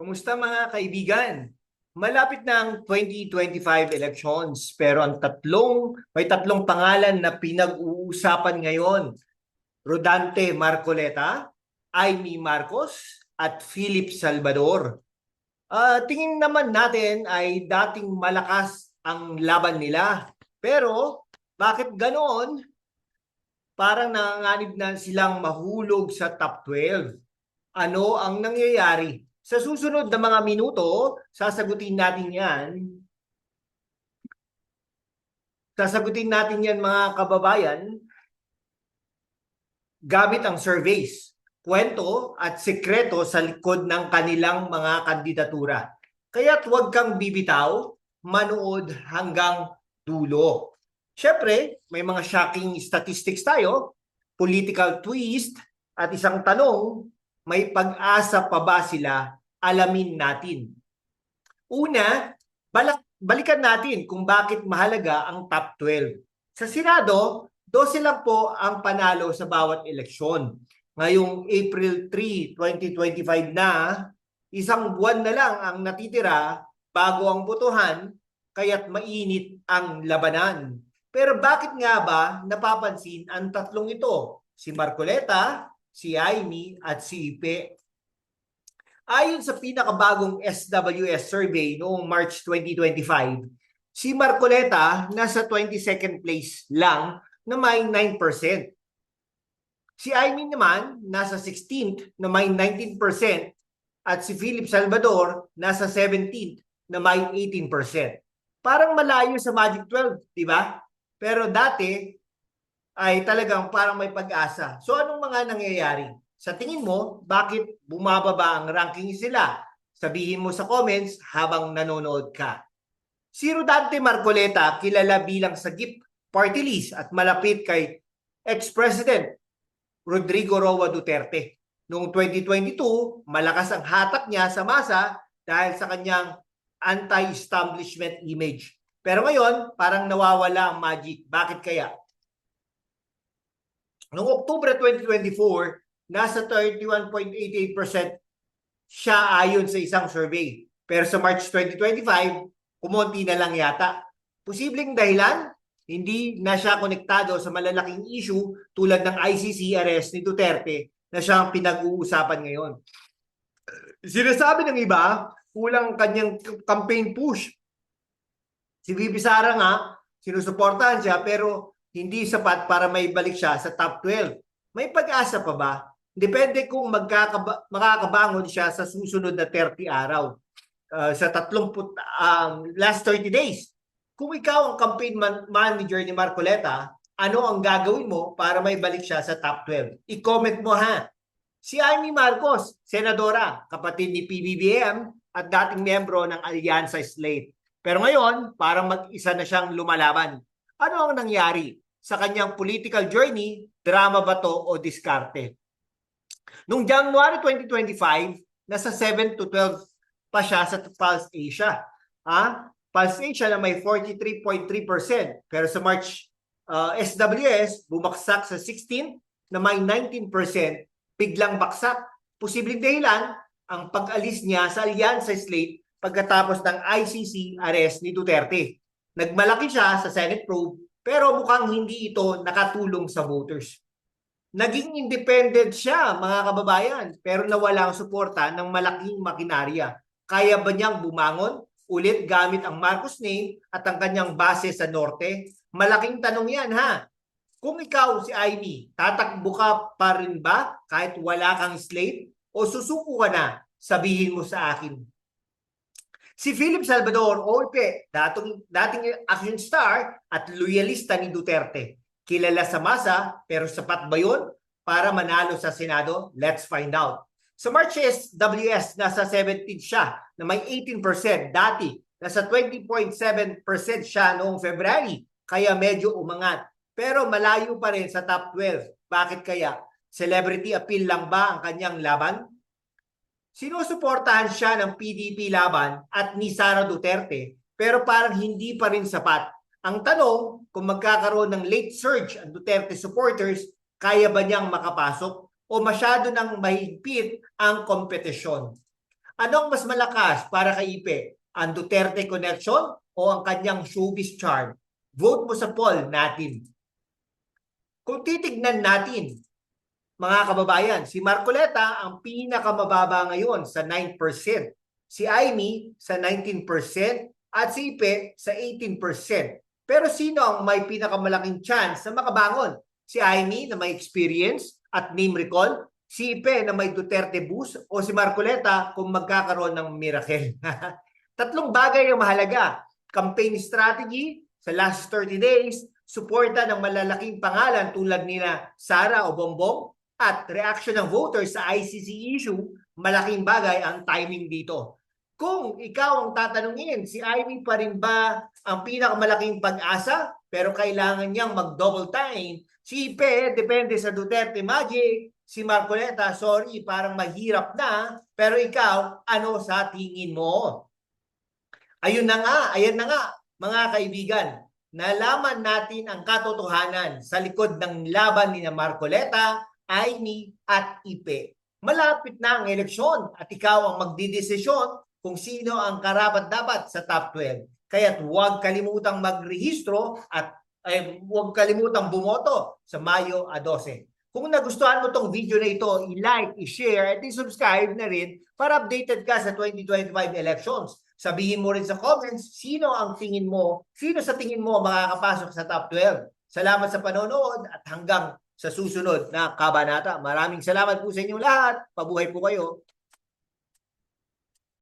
Kumusta mga kaibigan? Malapit na ang 2025 elections pero may tatlong pangalan na pinag-uusapan ngayon. Rodante Marcoleta, Amy Marcos at Philip Salvador. Tingin naman natin ay dating malakas ang laban nila. Pero bakit ganoon? Parang nanganganib na silang mahulog sa top 12. Ano ang nangyayari? Sa susunod na mga minuto, sasagutin natin yan. Sasagutin natin yan mga kababayan gamit ang surveys, kwento at sekreto sa likod ng kanilang mga kandidatura. Kaya't huwag kang bibitaw, manood hanggang dulo. Siyempre, may mga shocking statistics tayo, political twist at isang tanong, may pag-asa pa ba sila? Alamin natin. Una, balikan natin kung bakit mahalaga ang top 12. Sa Senado, 12 lang po ang panalo sa bawat eleksyon. Ngayong April 3, 2025 na, isang buwan na lang ang natitira bago ang botohan, kaya't mainit ang labanan. Pero bakit nga ba napapansin ang tatlong ito? Si Marcoleta, si Amy at si Ipe. Ayon sa pinakabagong SWS survey noong March 2025, si Marcoleta nasa 22nd place lang na may 9%. Si Amy naman nasa 16th na may 19% at si Philip Salvador nasa 17th na may 18%. Parang malayo sa Magic 12, di ba? Pero dati ay talagang parang may pag-asa. So anong mga nangyayari? Sa tingin mo, bakit bumababa ang ranking sila? Sabihin mo sa comments habang nanonood ka. Si Rodante Marcoleta, kilala bilang sagip party list at malapit kay ex-president Rodrigo Roa Duterte. Noong 2022, malakas ang hatak niya sa masa dahil sa kanyang anti-establishment image. Pero ngayon, parang nawawala ang magic. Bakit kaya? Noong Oktubre 2024, nasa 31.88% siya ayon sa isang survey. Pero sa March 2025, kumonti na lang yata. Posibleng dahilan, hindi na siya konektado sa malalaking issue tulad ng ICC arrest ni Duterte na siyang pinag-uusapan ngayon. Sinasabi ng iba, kulang kanyang campaign push. Si Bibi Sara nga, sinusuportahan siya pero hindi sapat para may balik siya sa top 12. May pag-asa pa ba? Depende kung makakabangon siya sa susunod na 30 araw. Sa 30 last 30 days. Kung ikaw ang campaign manager ni Marcoleta, ano ang gagawin mo para may balik siya sa top 12? I-comment mo ha. Si Amy Marcos, senadora, kapatid ni PBBM at dating miyembro ng Alyansa Slate. Pero ngayon, parang mag-isa na siyang lumalaban. Ano ang nangyari? Sa kanyang political journey, drama ba to o diskarte? Noong January 2025, nasa 7 to 12 pa siya sa Pulse Asia. Pulse Asia na may 43.3%. Pero sa March SWS, bumagsak sa 16 na may 19%. Biglang baksak. Posibleng dahilan ang pag-alis niya sa Alyansa Slate pagkatapos ng ICC arrest ni Duterte. Nagmalaki siya sa Senate probe pero mukhang hindi ito nakatulong sa voters. Naging independent siya, mga kababayan, pero nawala ang suporta ng malaking makinarya. Kaya ba niyang bumangon ulit gamit ang Marcos name at ang kanyang base sa Norte? Malaking tanong yan ha. Kung ikaw si Amy, tatakbo ka pa rin ba kahit wala kang slate? O susuko ka na? Sabihin mo sa akin. Si Philip Salvador o Ipe, dating action star at loyalista ni Duterte. Kilala sa masa, pero sapat ba yun para manalo sa Senado? Let's find out. Sa March SWS, nasa 17 siya na may 18%. Dati, nasa 20.7% siya noong February. Kaya medyo umangat. Pero malayo pa rin sa top 12. Bakit kaya? Celebrity appeal lang ba ang kanyang laban? Sinusuportahan siya ng PDP laban at ni Sara Duterte pero parang hindi pa rin sapat. Ang tanong, kung magkakaroon ng late surge ang Duterte supporters, kaya ba niyang makapasok o masyado nang mahigpit ang kompetisyon? Anong mas malakas para kay Ipe? Ang Duterte connection o ang kanyang showbiz charm? Vote mo sa poll natin. Kung titignan natin, mga kababayan, si Marcoleta ang pinakamababa ngayon sa 9%. Si Amy sa 19% at si Ipe sa 18%. Pero sino ang may pinakamalaking chance na makabangon? Si Amy na may experience at name recall, si Ipe na may Duterte boost o si Marcoleta kung magkakaroon ng miracle. Tatlong bagay ang mahalaga. Campaign strategy sa last 30 days, suporta ng malalaking pangalan tulad nila Sara o Bongbong, at reaction ng voters sa ICC issue, malaking bagay ang timing dito. Kung ikaw ang tatanungin, si Amy pa rin ba ang pinakamalaking pag-asa pero kailangan niyang mag-double time? Si Ipe, depende sa Duterte Magic. Si Marcoleta, sorry, parang mahirap na. Pero ikaw, ano sa tingin mo? Ayun na nga, ayan na nga, mga kaibigan. Nalaman natin ang katotohanan sa likod ng laban ni Marcoleta, Amy at Ipe. Malapit na ang eleksyon at ikaw ang magdidesisyon kung sino ang karapat-dapat sa top 12. Kaya't huwag kalimutang magrehistro at huwag kalimutang bumoto sa Mayo 12. Kung nagustuhan mo tong video na ito, i-like, i-share, at i-subscribe na rin para updated ka sa 2025 elections. Sabihin mo rin sa comments, sino sa tingin mo makakapasok sa top 12. Salamat sa panonood at hanggang sa susunod na kabanata. Maraming salamat po sa inyong lahat. Pabuhay po kayo.